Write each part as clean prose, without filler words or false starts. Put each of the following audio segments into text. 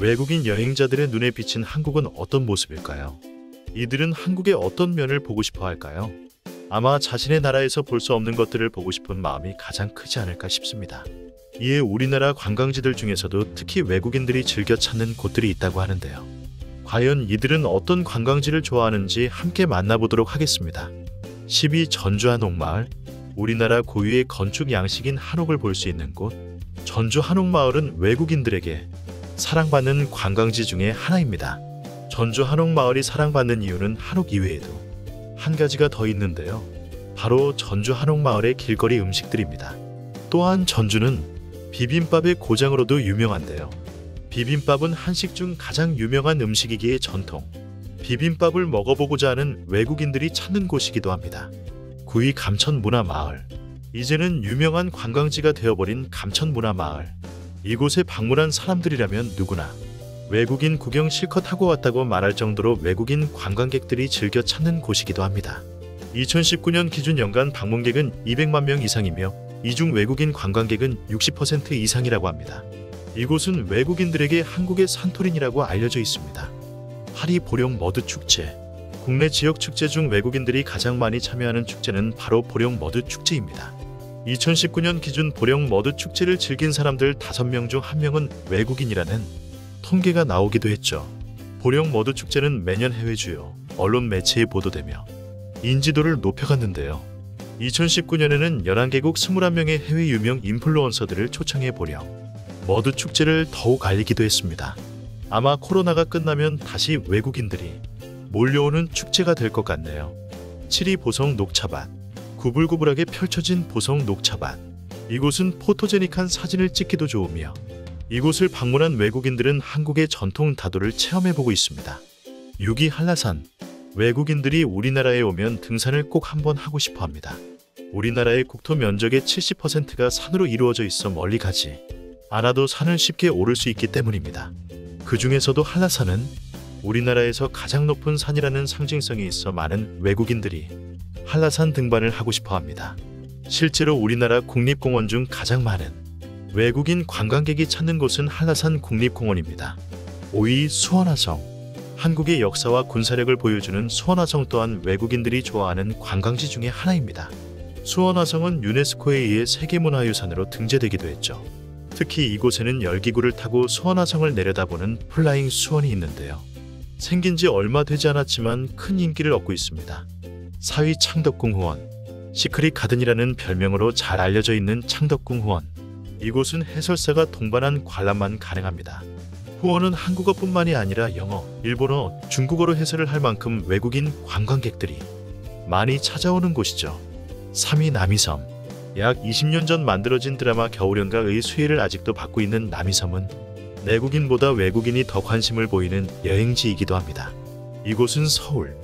외국인 여행자들의 눈에 비친 한국은 어떤 모습일까요? 이들은 한국의 어떤 면을 보고 싶어 할까요? 아마 자신의 나라에서 볼 수 없는 것들을 보고 싶은 마음이 가장 크지 않을까 싶습니다. 이에 우리나라 관광지들 중에서도 특히 외국인들이 즐겨 찾는 곳들이 있다고 하는데요. 과연 이들은 어떤 관광지를 좋아하는지 함께 만나보도록 하겠습니다. 10위 전주 한옥마을. 우리나라 고유의 건축 양식인 한옥을 볼 수 있는 곳. 전주 한옥마을은 외국인들에게 사랑받는 관광지 중에 하나입니다. 전주 한옥마을이 사랑받는 이유는 한옥 이외에도 한 가지가 더 있는데요. 바로 전주 한옥마을의 길거리 음식들입니다. 또한 전주는 비빔밥의 고장으로도 유명한데요. 비빔밥은 한식 중 가장 유명한 음식이기에 전통 비빔밥을 먹어보고자 하는 외국인들이 찾는 곳이기도 합니다. 9위 감천문화마을. 이제는 유명한 관광지가 되어버린 감천문화마을. 이곳에 방문한 사람들이라면 누구나 외국인 구경 실컷 하고 왔다고 말할 정도로 외국인 관광객들이 즐겨 찾는 곳이기도 합니다. 2019년 기준 연간 방문객은 200만 명 이상이며 이 중 외국인 관광객은 60% 이상이라고 합니다. 이곳은 외국인들에게 한국의 산토린이라고 알려져 있습니다. 파리 보령 머드 축제. 국내 지역 축제 중 외국인들이 가장 많이 참여하는 축제는 바로 보령 머드 축제입니다. 2019년 기준 보령 머드 축제를 즐긴 사람들 5명 중 1명은 외국인이라는 통계가 나오기도 했죠. 보령 머드 축제는 매년 해외 주요 언론 매체에 보도되며 인지도를 높여갔는데요. 2019년에는 11개국 21명의 해외 유명 인플루언서들을 초청해 보령 머드 축제를 더욱 알리기도 했습니다. 아마 코로나가 끝나면 다시 외국인들이 몰려오는 축제가 될 것 같네요. 7위 보성 녹차밭. 구불구불하게 펼쳐진 보성 녹차밭. 이곳은 포토제닉한 사진을 찍기도 좋으며 이곳을 방문한 외국인들은 한국의 전통 다도를 체험해보고 있습니다. 6위 한라산. 외국인들이 우리나라에 오면 등산을 꼭 한번 하고 싶어 합니다. 우리나라의 국토 면적의 70%가 산으로 이루어져 있어 멀리 가지 않아도 산을 쉽게 오를 수 있기 때문입니다. 그 중에서도 한라산은 우리나라에서 가장 높은 산이라는 상징성이 있어 많은 외국인들이 한라산 등반을 하고 싶어 합니다. 실제로 우리나라 국립공원 중 가장 많은 외국인 관광객이 찾는 곳은 한라산 국립공원입니다. 5위 수원화성. 한국의 역사와 군사력을 보여주는 수원화성 또한 외국인들이 좋아하는 관광지 중에 하나입니다. 수원화성은 유네스코에 의해 세계문화유산으로 등재되기도 했죠. 특히 이곳에는 열기구를 타고 수원화성을 내려다보는 플라잉 수원이 있는데요. 생긴 지 얼마 되지 않았지만 큰 인기를 얻고 있습니다. 4위 창덕궁후원. 시크릿 가든이라는 별명으로 잘 알려져 있는 창덕궁후원. 이곳은 해설사가 동반한 관람만 가능합니다. 후원은 한국어뿐만이 아니라 영어, 일본어, 중국어로 해설을 할 만큼 외국인 관광객들이 많이 찾아오는 곳이죠. 3위 남이섬. 약 20년 전 만들어진 드라마 겨울연가의 수혜를 아직도 받고 있는 남이섬은 내국인보다 외국인이 더 관심을 보이는 여행지이기도 합니다. 이곳은 서울,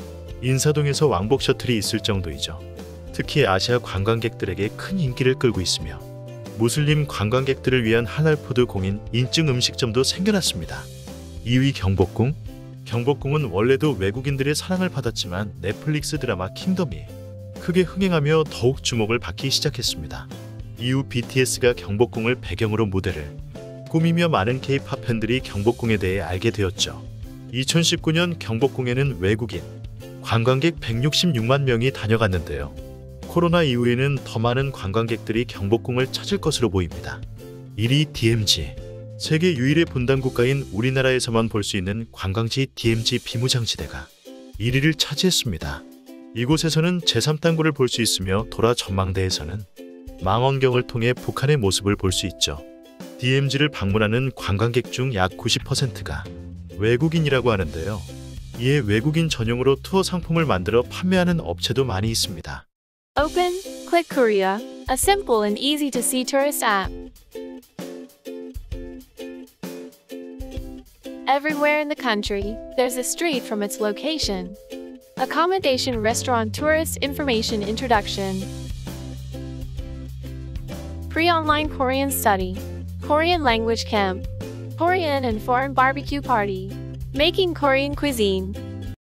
인사동에서 왕복 셔틀이 있을 정도이죠. 특히 아시아 관광객들에게 큰 인기를 끌고 있으며 무슬림 관광객들을 위한 할랄푸드 공인 인증 음식점도 생겨났습니다. 2위 경복궁. 경복궁은 원래도 외국인들의 사랑을 받았지만 넷플릭스 드라마 킹덤이 크게 흥행하며 더욱 주목을 받기 시작했습니다. 이후 BTS가 경복궁을 배경으로 무대를 꾸미며 많은 K-팝 팬들이 경복궁에 대해 알게 되었죠. 2019년 경복궁에는 외국인 관광객 166만 명이 다녀갔는데요. 코로나 이후에는 더 많은 관광객들이 경복궁을 찾을 것으로 보입니다. 1위 DMZ. 세계 유일의 분단 국가인 우리나라에서만 볼 수 있는 관광지 DMZ 비무장지대가 1위를 차지했습니다. 이곳에서는 제3땅굴을 볼 수 있으며 도라 전망대에서는 망원경을 통해 북한의 모습을 볼 수 있죠. DMZ를 방문하는 관광객 중 약 90%가 외국인이라고 하는데요. 이에 외국인 전용으로 투어 상품을 만들어 판매하는 업체도 많이 있습니다. Open, Click Korea, a simple and easy to see tourist app. Everywhere in the country, there's a street from its location. Accommodation, restaurant, tourist information, introduction. Pre-online Korean study. Korean language camp. Korean and foreign barbecue party. Making Korean cuisine.